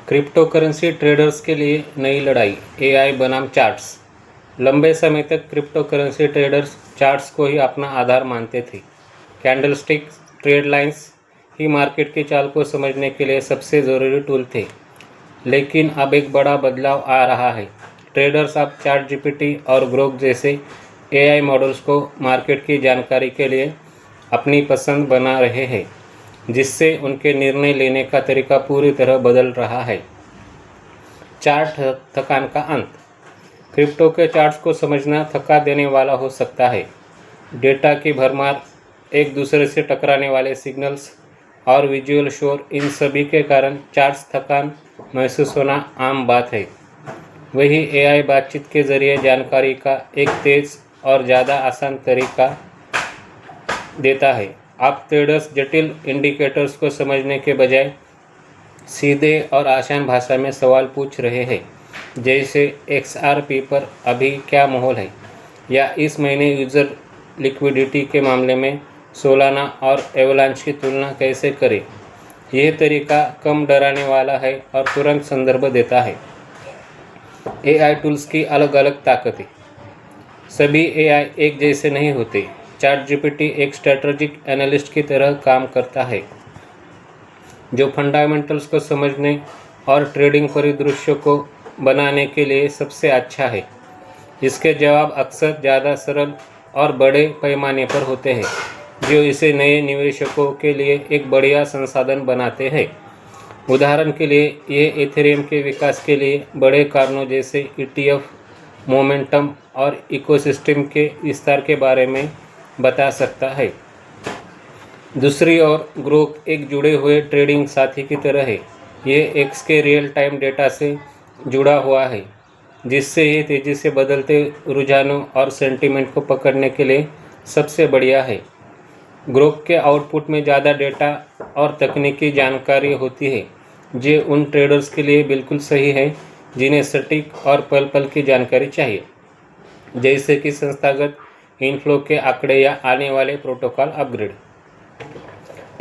Crypto currency traders के लिए नई लड़ाई, एआई बनाम चार्ट्स। लंबे समय तक क्रिप्टो करेंसी ट्रेडर्स चार्ट्स को ही अपना आधार मानते थे। कैंडलस्टिक ट्रेड लाइंस ही मार्केट की चाल को समझने के लिए सबसे ज़रूरी टूल थे। लेकिन अब एक बड़ा बदलाव आ रहा है। ट्रेडर्स अब चैट जीपीटी और ग्रोक जैसे एआई मॉडल्स को मार्केट की जानकारी के लिए अपनी पसंद बना रहे हैं, जिससे उनके निर्णय लेने का तरीका पूरी तरह बदल रहा है। चार्ट थकान का अंत। क्रिप्टो के चार्ट्स को समझना थका देने वाला हो सकता है। डेटा की भरमार, एक दूसरे से टकराने वाले सिग्नल्स और विजुअल शोर, इन सभी के कारण चार्ट्स थकान महसूस होना आम बात है। वही एआई बातचीत के जरिए जानकारी का एक तेज और ज़्यादा आसान तरीका देता है। आप ट्रेडर्स जटिल इंडिकेटर्स को समझने के बजाय सीधे और आसान भाषा में सवाल पूछ रहे हैं, जैसे XRP पर अभी क्या माहौल है, या इस महीने यूज़र लिक्विडिटी के मामले में सोलाना और एवलांच की तुलना कैसे करें। यह तरीका कम डराने वाला है और तुरंत संदर्भ देता है। एआई टूल्स की अलग अलग ताकतें। सभी एआई एक जैसे नहीं होते। चैट जीपीटी एक स्ट्रेटजिक एनालिस्ट की तरह काम करता है, जो फंडामेंटल्स को समझने और ट्रेडिंग परिदृश्य को बनाने के लिए सबसे अच्छा है। इसके जवाब अक्सर ज़्यादा सरल और बड़े पैमाने पर होते हैं, जो इसे नए निवेशकों के लिए एक बढ़िया संसाधन बनाते हैं। उदाहरण के लिए, ये इथेरियम के विकास के लिए बड़े कारणों जैसे ETF, मोमेंटम और इकोसिस्टम के विस्तार के बारे में बता सकता है। दूसरी ओर, ग्रोक एक जुड़े हुए ट्रेडिंग साथी की तरह है। ये एक्स के रियल टाइम डेटा से जुड़ा हुआ है, जिससे ये तेज़ी से बदलते रुझानों और सेंटीमेंट को पकड़ने के लिए सबसे बढ़िया है। ग्रोक के आउटपुट में ज़्यादा डेटा और तकनीकी जानकारी होती है, जो उन ट्रेडर्स के लिए बिल्कुल सही है जिन्हें सटीक और पल पल की जानकारी चाहिए, जैसे कि संस्थागत इनफ्लो के आंकड़े या आने वाले प्रोटोकॉल अपग्रेड।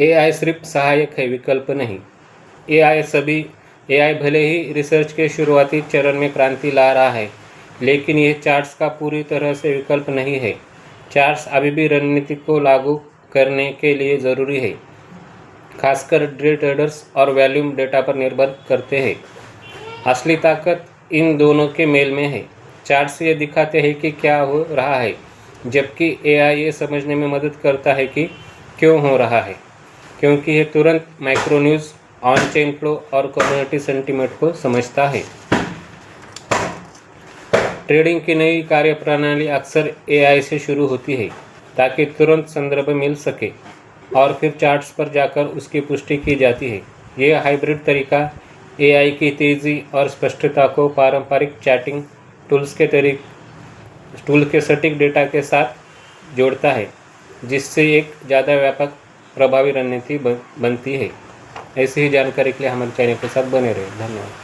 एआई सिर्फ सहायक है, विकल्प नहीं। एआई भले ही रिसर्च के शुरुआती चरण में क्रांति ला रहा है, लेकिन यह चार्ट्स का पूरी तरह से विकल्प नहीं है। चार्ट्स अभी भी रणनीति को लागू करने के लिए ज़रूरी है, खासकर डे ट्रेडर्स और वॉल्यूम डेटा पर निर्भर करते हैं। असली ताकत इन दोनों के मेल में है। चार्ट्स ये दिखाते हैं कि क्या हो रहा है, जबकि एआई ये समझने में मदद करता है कि क्यों हो रहा है, क्योंकि ये तुरंत micro news, on chain flow और कम्युनिटी सेंटीमेंट को समझता है। ट्रेडिंग की नई कार्यप्रणाली अक्सर एआई से शुरू होती है, ताकि तुरंत संदर्भ मिल सके और फिर चार्ट्स पर जाकर उसकी पुष्टि की जाती है। यह हाइब्रिड तरीका एआई की तेज़ी और स्पष्टता को पारंपरिक चैटिंग टूल के सटीक डेटा के साथ जोड़ता है, जिससे एक ज़्यादा व्यापक प्रभावी रणनीति बनती है। ऐसी ही जानकारी के लिए हमारे चैनल के साथ बने रहे। धन्यवाद।